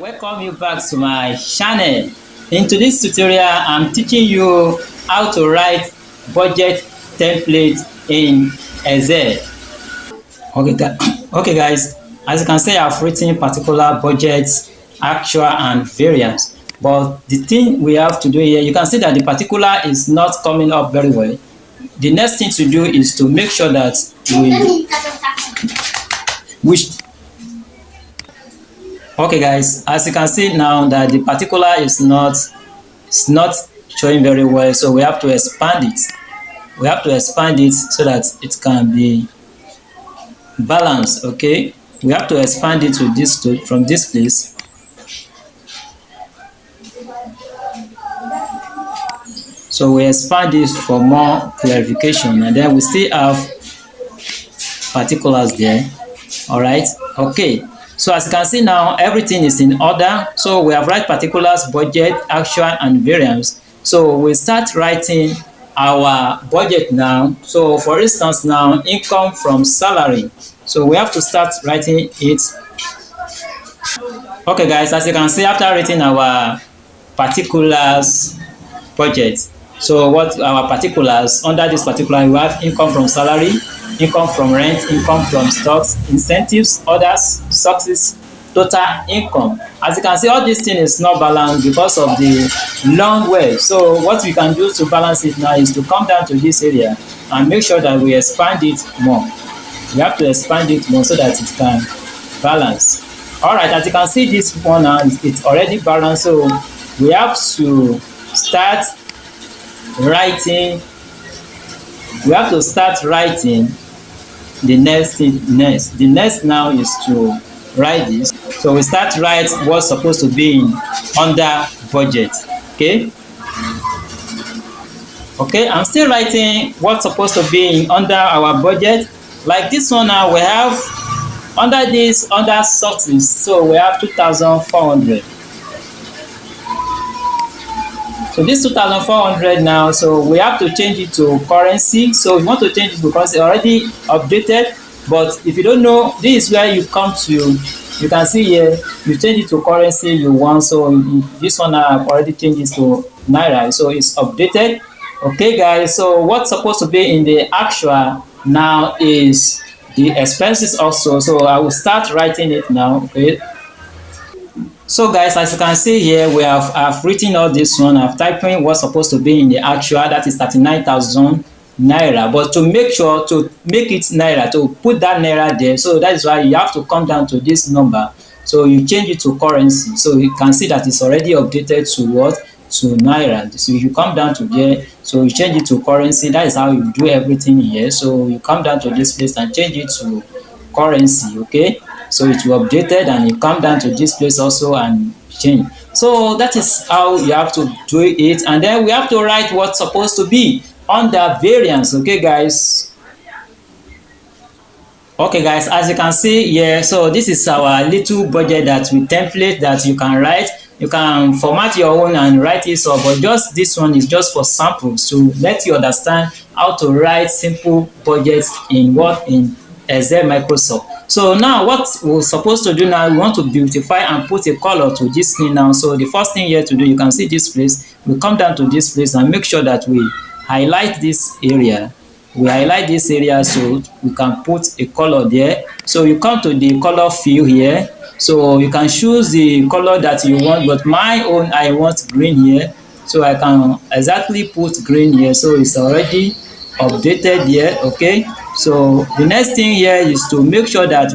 welcome you back to my channel. In today's tutorial, I'm teaching you how to write budget template in Excel. Okay guys, as you can see, I've written particular budgets, actual and variance. But the thing we have to do here, you can see that the particular is not coming up very well. The next thing to do is to make sure that okay guys, as you can see now that the particular is not showing very well, so we have to expand it. We have to expand it so that it can be balanced. Okay, we have to expand it to this from this place. So we expand it for more clarification, and then we still have particulars there. All right, okay. So as you can see now, everything is in order. So we have write particulars, budget, actual, and variance. So we start writing our budget now. So for instance now, income from salary. So we have to start writing it. Okay guys, as you can see, after writing our particulars budget, so what our particulars, under this particular we have income from salary, income from rent, income from stocks, incentives, others, success, total income. As you can see, all this thing is not balanced because of the long way. So what we can do to balance it now is to come down to this area and make sure that we expand it more. We have to expand it more so that it can balance. All right, as you can see, this one now it's already balanced, so we have to start writing. We have to start writing the next thing next. The next now is to write this. So we start write what's supposed to be in under budget. Okay, I'm still writing what's supposed to be in under our budget. Like this one now, we have under this, under success, so we have 2,400. So this 2,400 now, so we have to change it to currency. So we want to change it to currency, already updated. But if you don't know, this is where you come to, you can see here, you change it to currency you want. So this one I've already changed it to Naira, so it's updated. Okay guys, so what's supposed to be in the actual now is the expenses also. So I will start writing it now. Okay, so guys, as you can see here, I've written all this one. I've typed in what's supposed to be in the actual, that is 39,000 Naira. But to make sure to make it Naira, to put that Naira there, so that is why you have to come down to this number. So you change it to currency. So you can see that it's already updated to what? To Naira. So you come down to there, so you change it to currency. That is how you do everything here. So you come down to this place and change it to currency. Okay, so it will update it, and you come down to this place also and change. So that is how you have to do it. And then we have to write what's supposed to be under variance. Okay guys, as you can see here, so this is our little budget that we template that you can write. You can format your own and write it. So but just this one is just for samples to let you understand how to write simple budgets in Excel Microsoft. So now what we're supposed to do now, we want to beautify and put a color to this thing now. So the first thing here to do, you can see this place, we come down to this place and make sure that we highlight this area. We highlight this area so we can put a color there. So you come to the color field here, so you can choose the color that you want, but my own, I want green here, so I can exactly put green here. So it's already updated here. Okay, so the next thing here is to make sure that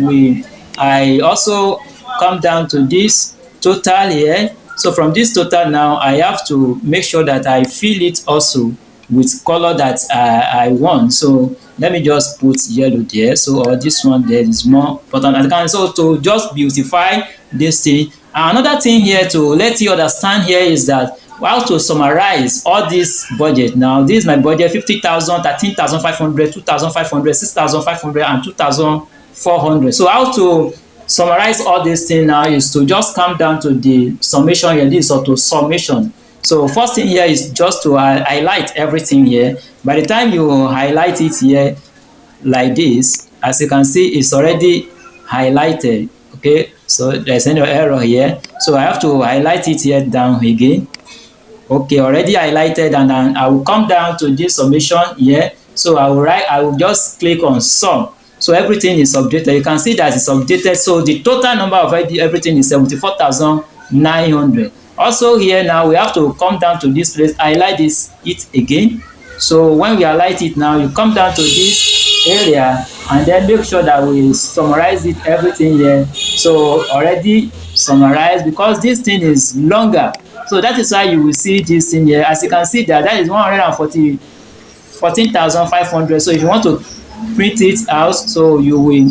I also come down to this total here. So from this total now, I have to make sure that I fill it also with color that I want. So let me just put yellow there, so or this one there is more important. So to just beautify this thing. Another thing here to let you understand here is that how to summarize all this budget. Now this is my budget: 50,000, 13,500, 2,500, 6,500, and 2,400. So how to summarize all this thing now is to just come down to the summation here, this auto summation. So first thing here is just to highlight everything here. By the time you highlight it here like this, as you can see, it's already highlighted. Okay, so there's an error here, so I have to highlight it here down again. Okay, already highlighted, and then I will come down to this summation here. So I will just click on sum. So everything is updated. You can see that it's updated. So the total number of everything is 74,900. Also here now we have to come down to this place, highlight it again. So when we highlight it now, you come down to this area and then make sure that we summarize it everything here. So already summarized, because this thing is longer. So that is why you will see this thing here. As you can see that is 14,500. So if you want to print it out, so you will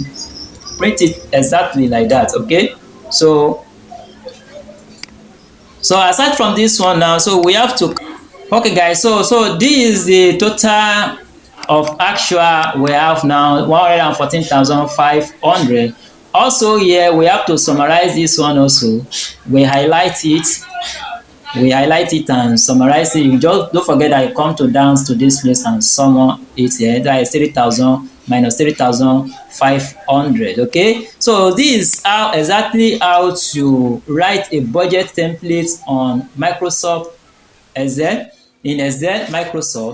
print it exactly like that. Okay, so aside from this one now, so we have to, okay guys, so this is the total of actual we have now, 114,500. Also here we have to summarize this one also. We highlight it and summarize it. You just don't forget that you come to down to this place and sum it here. That is 3,000 minus 3,500. Okay, so this is how exactly how to write a budget template on Microsoft Excel. In Excel, Microsoft